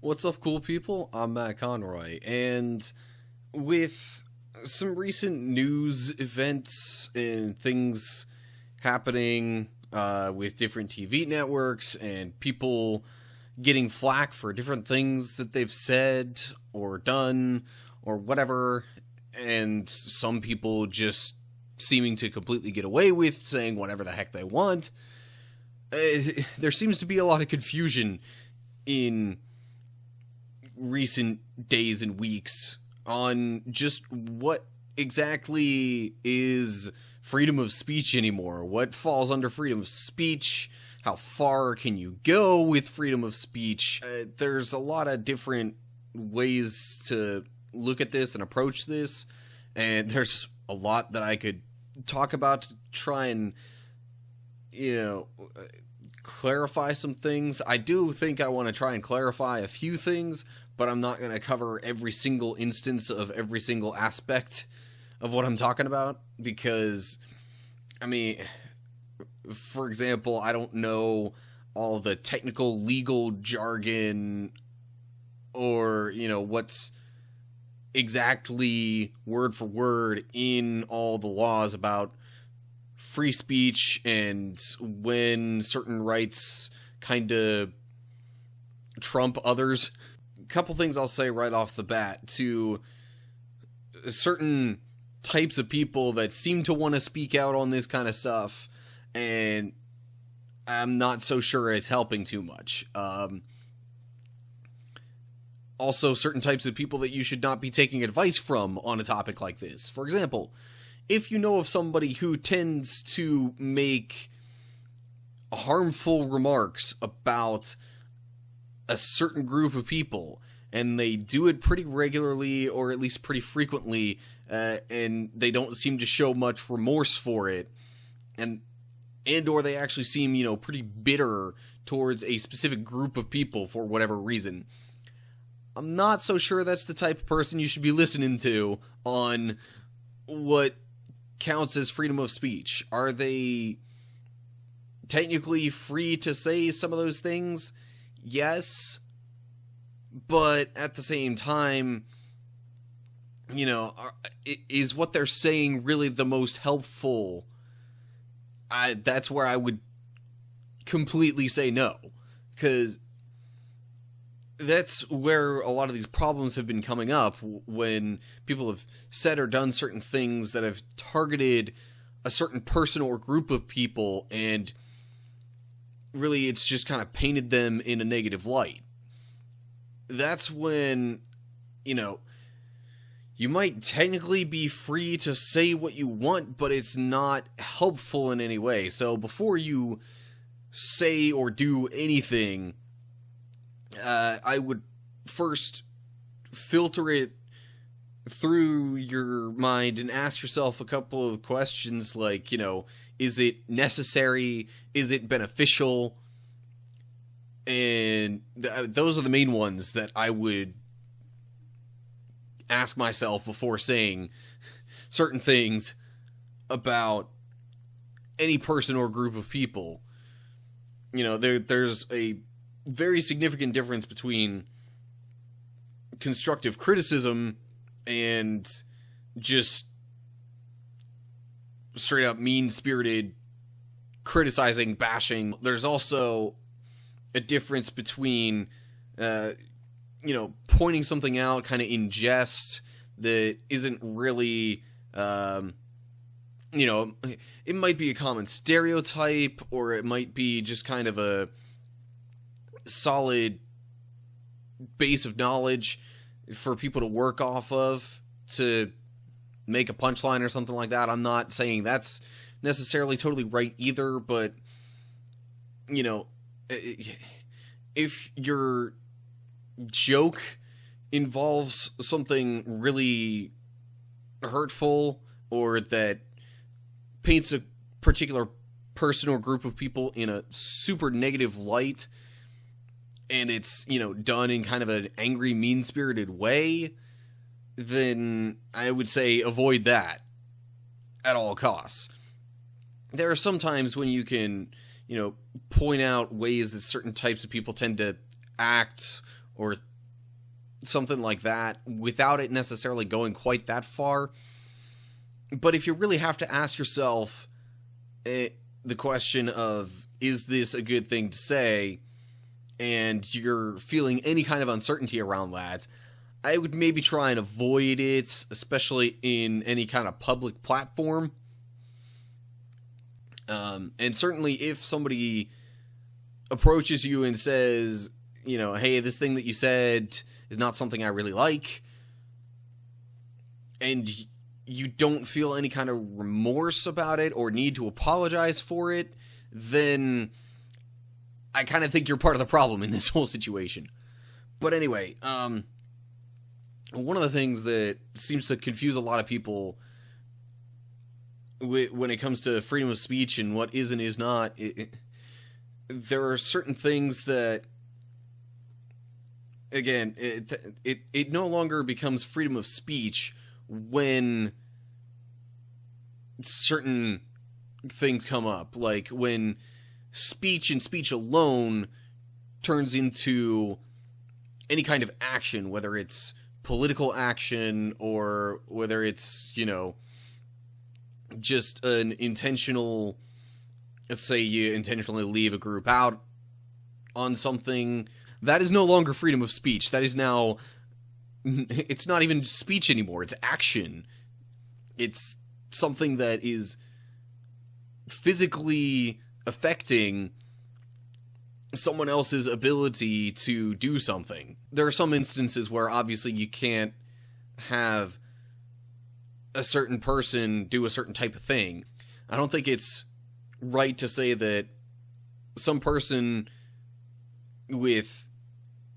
What's up, cool people? I'm Matt Conroy, and with some recent news events and things happening with different TV networks and people getting flack for different things that they've said or done or whatever, and some people just seeming to completely get away with saying whatever the heck they want, there seems to be a lot of confusion in recent days and weeks on just what exactly is freedom of speech anymore. What falls under freedom of speech? How far can you go with freedom of speech? There's a lot of different ways to look at this and approach this, and there's a lot that I could talk about to try and, clarify some things. I do think I want to try and clarify a few things, but I'm not going to cover every single instance of every single aspect of what I'm talking about, because, for example, I don't know all the technical legal jargon or, what's exactly word for word in all the laws about free speech and when certain rights kind of trump others. A couple things I'll say right off the bat to certain types of people that seem to want to speak out on this kind of stuff, and I'm not so sure it's helping too much. Also, certain types of people that you should not be taking advice from on a topic like this. For example, if you know of somebody who tends to make harmful remarks about a certain group of people, and they do it pretty regularly or at least pretty frequently, and they don't seem to show much remorse for it, and or they actually seem, pretty bitter towards a specific group of people for whatever reason, I'm not so sure that's the type of person you should be listening to on what counts as freedom of speech. Are they technically free to say some of those things? Yes. But at the same time, is what they're saying really the most helpful? That's where I would completely say no. Because that's where a lot of these problems have been coming up, when people have said or done certain things that have targeted a certain person or group of people, and really it's just kind of painted them in a negative light. That's when, you might technically be free to say what you want, but it's not helpful in any way. So before you say or do anything, I would first filter it through your mind and ask yourself a couple of questions like, is it necessary? Is it beneficial? And those are the main ones that I would ask myself before saying certain things about any person or group of people. There's a very significant difference between constructive criticism and just straight up mean-spirited criticizing, bashing. There's also a difference between, pointing something out kind of in jest that isn't really, it might be a common stereotype, or it might be just kind of a solid base of knowledge for people to work off of to make a punchline or something like that. I'm not saying that's necessarily totally right either, but if your joke involves something really hurtful or that paints a particular person or group of people in a super negative light, and it's, done in kind of an angry, mean-spirited way, then I would say avoid that at all costs. There are some times when you can, point out ways that certain types of people tend to act or something like that without it necessarily going quite that far. But if you really have to ask yourself the question of, is this a good thing to say, and you're feeling any kind of uncertainty around that, I would maybe try and avoid it, especially in any kind of public platform. And certainly if somebody approaches you and says, you know, hey, this thing that you said is not something I really like, and you don't feel any kind of remorse about it or need to apologize for it, then I kind of think you're part of the problem in this whole situation. But anyway, one of the things that seems to confuse a lot of people when it comes to freedom of speech and what is and is not, there are certain things that, again, it no longer becomes freedom of speech when certain things come up, like when speech and speech alone turns into any kind of action, whether it's political action or whether it's, you know, just an intentional, let's say you intentionally leave a group out on something, that is no longer freedom of speech. That is now, it's not even speech anymore, it's action. It's something that is physically affecting someone else's ability to do something. There are some instances where obviously you can't have a certain person do a certain type of thing. I don't think it's right to say that some person with,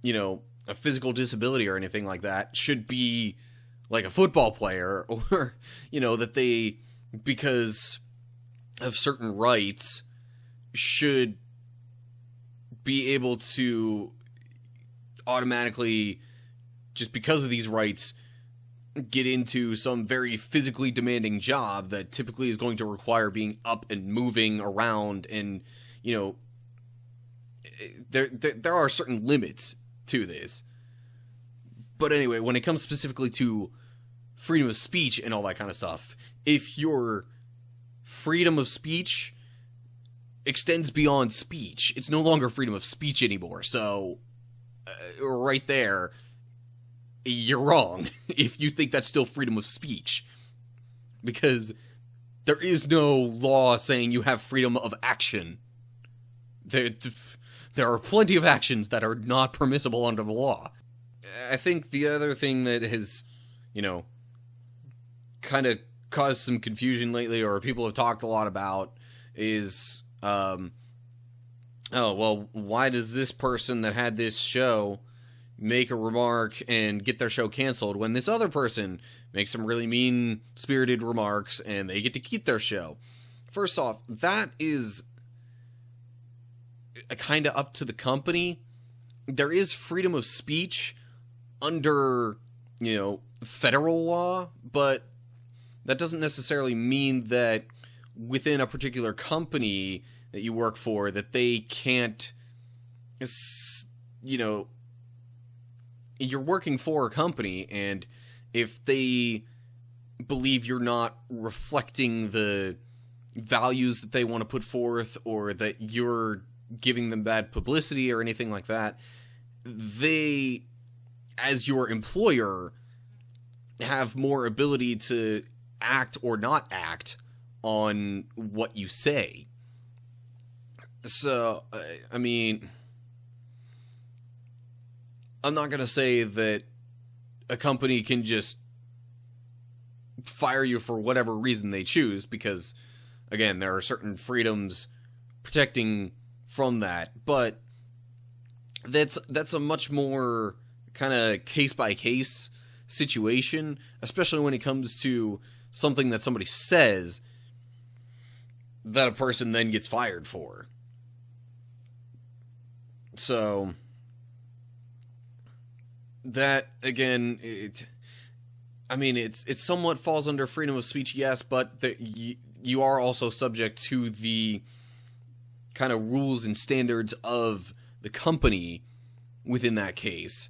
you know, a physical disability or anything like that should be like a football player, or, you know, that they, because of certain rights, should be able to automatically, just because of these rights, get into some very physically demanding job that typically is going to require being up and moving around, and, you know, there are certain limits to this. But anyway, when it comes specifically to freedom of speech and all that kind of stuff, if your freedom of speech extends beyond speech, it's no longer freedom of speech anymore. So, right there, you're wrong if you think that's still freedom of speech. Because there is no law saying you have freedom of action. There are plenty of actions that are not permissible under the law. I think the other thing that has, you know, kind of caused some confusion lately, or people have talked a lot about, is, oh, well, why does this person that had this show make a remark and get their show canceled when this other person makes some really mean-spirited remarks and they get to keep their show? First off, that is kind of up to the company. There is freedom of speech under, you know, federal law, but that doesn't necessarily mean that within a particular company that you work for, that they can't, you know, you're working for a company, and if they believe you're not reflecting the values that they want to put forth, or that you're giving them bad publicity or anything like that, they, as your employer, have more ability to act or not act on what you say. So, I mean, I'm not going to say that a company can just fire you for whatever reason they choose, because, again, there are certain freedoms protecting from that, but that's a much more kind of case-by-case situation, especially when it comes to something that somebody says that a person then gets fired for. So, that, again, it somewhat falls under freedom of speech, yes, but you are also subject to the kind of rules and standards of the company within that case.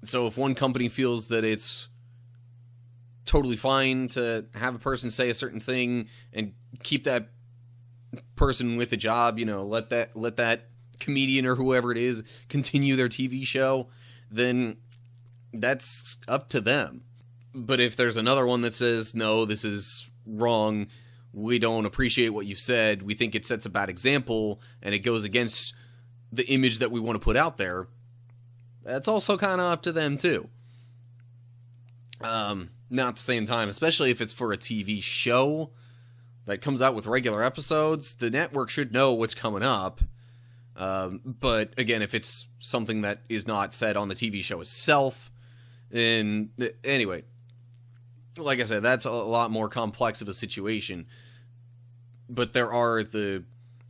So if one company feels that it's totally fine to have a person say a certain thing and keep that person with a job, let that comedian or whoever it is continue their TV show, then that's up to them. But if there's another one that says, no, this is wrong, we don't appreciate what you said, we think it sets a bad example, and it goes against the image that we want to put out there, that's also kind of up to them too. Now at the same time, especially if it's for a TV show that comes out with regular episodes, the network should know what's coming up. But again, if it's something that is not said on the TV show itself, and anyway, like I said, that's a lot more complex of a situation. But there are the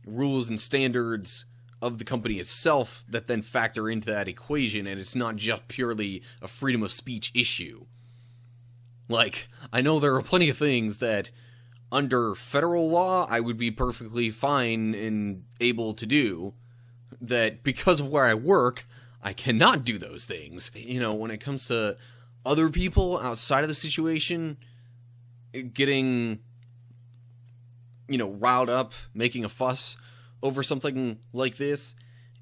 rules and standards of the company itself that then factor into that equation, and it's not just purely a freedom of speech issue. Like, I know there are plenty of things that under federal law I would be perfectly fine and able to do, that because of where I work, I cannot do those things. When it comes to other people outside of the situation getting, riled up, making a fuss over something like this,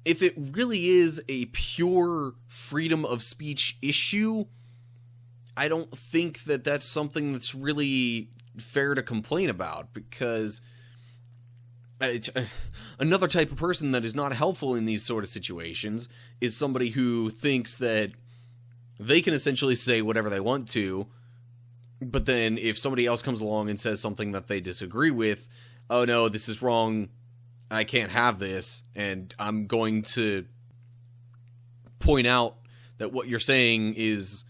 if it really is a pure freedom of speech issue, I don't think that that's something that's really fair to complain about, because another type of person that is not helpful in these sort of situations is somebody who thinks that they can essentially say whatever they want to, but then if somebody else comes along and says something that they disagree with, oh no, this is wrong, I can't have this, and I'm going to point out that what you're saying is,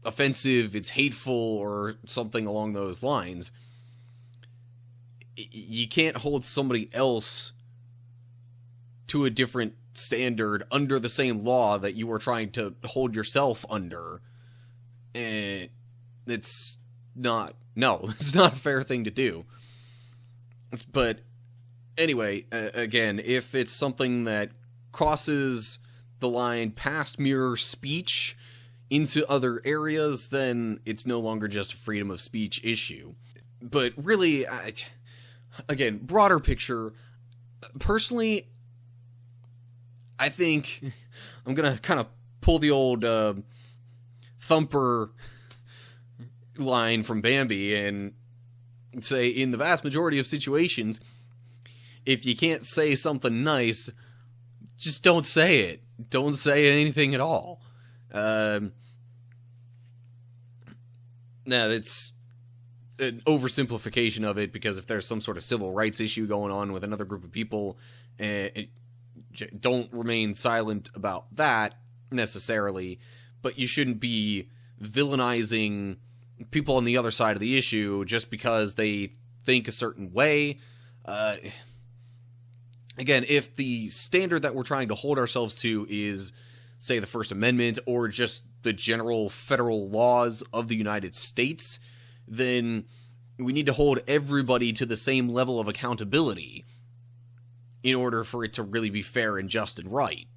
offensive, it's hateful, or something along those lines. You can't hold somebody else to a different standard under the same law that you were trying to hold yourself under. And it's not a fair thing to do. But anyway, again, if it's something that crosses the line past mere speech into other areas, then it's no longer just a freedom of speech issue. But really, again, broader picture, personally, I think I'm going to kind of pull the old Thumper line from Bambi and say, in the vast majority of situations, if you can't say something nice, just don't say it. Don't say anything at all. Now, it's an oversimplification of it, because if there's some sort of civil rights issue going on with another group of people, don't remain silent about that necessarily, but you shouldn't be villainizing people on the other side of the issue just because they think a certain way. Again, if the standard that we're trying to hold ourselves to is, say, the First Amendment, or just the general federal laws of the United States, then we need to hold everybody to the same level of accountability in order for it to really be fair and just and right.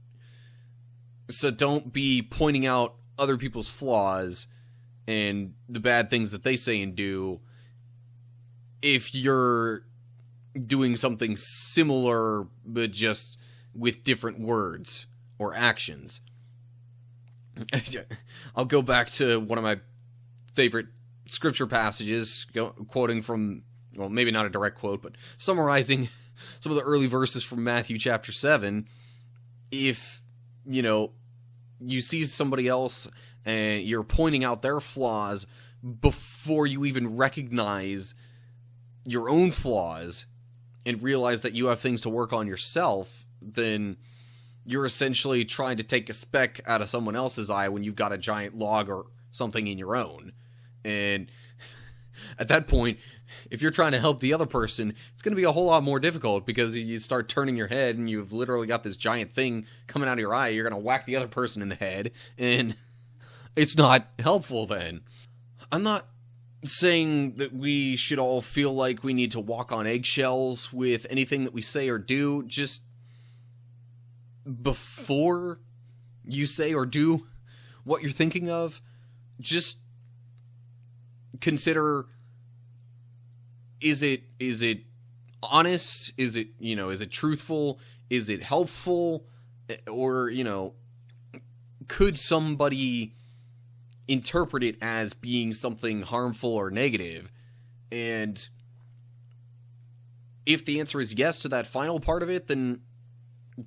So don't be pointing out other people's flaws and the bad things that they say and do if you're doing something similar but just with different words or actions. I'll go back to one of my favorite scripture passages, quoting from, well, maybe not a direct quote, but summarizing some of the early verses from Matthew chapter 7. If, you see somebody else and you're pointing out their flaws before you even recognize your own flaws and realize that you have things to work on yourself, then you're essentially trying to take a speck out of someone else's eye when you've got a giant log or something in your own. And at that point, if you're trying to help the other person, it's going to be a whole lot more difficult, because you start turning your head and you've literally got this giant thing coming out of your eye. You're going to whack the other person in the head, and it's not helpful then. I'm not saying that we should all feel like we need to walk on eggshells with anything that we say or do. Just before you say or do what you're thinking of, just consider, is it honest? Is it, is it truthful? Is it helpful? Or, could somebody interpret it as being something harmful or negative? And if the answer is yes to that final part of it, then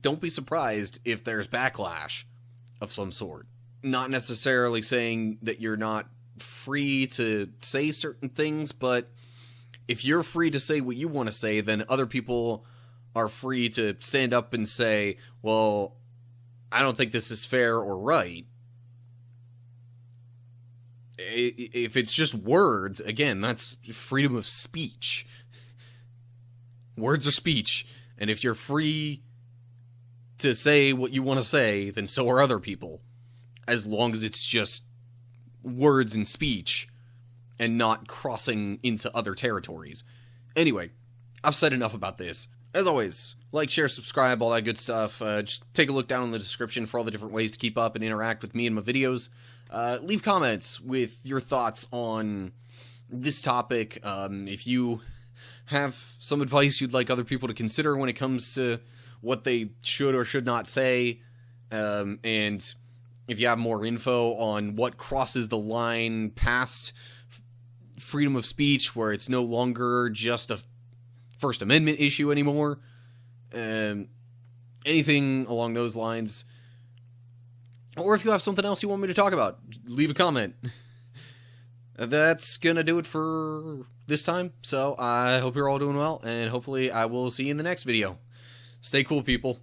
don't be surprised if there's backlash of some sort. Not necessarily saying that you're not free to say certain things, but if you're free to say what you want to say, then other people are free to stand up and say, well, I don't think this is fair or right. If it's just words, again, that's freedom of speech. Words are speech, and if you're free to say what you want to say, then so are other people, as long as it's just words and speech and not crossing into other territories. Anyway, I've said enough about this. As always, like, share, subscribe, all that good stuff. Just take a look down in the description for all the different ways to keep up and interact with me and my videos. Leave comments with your thoughts on this topic. If you have some advice you'd like other people to consider when it comes to what they should or should not say, and if you have more info on what crosses the line past freedom of speech, where it's no longer just a First Amendment issue anymore, anything along those lines, or if you have something else you want me to talk about, leave a comment. That's gonna do it for this time, so I hope you're all doing well, and hopefully I will see you in the next video. Stay cool, people.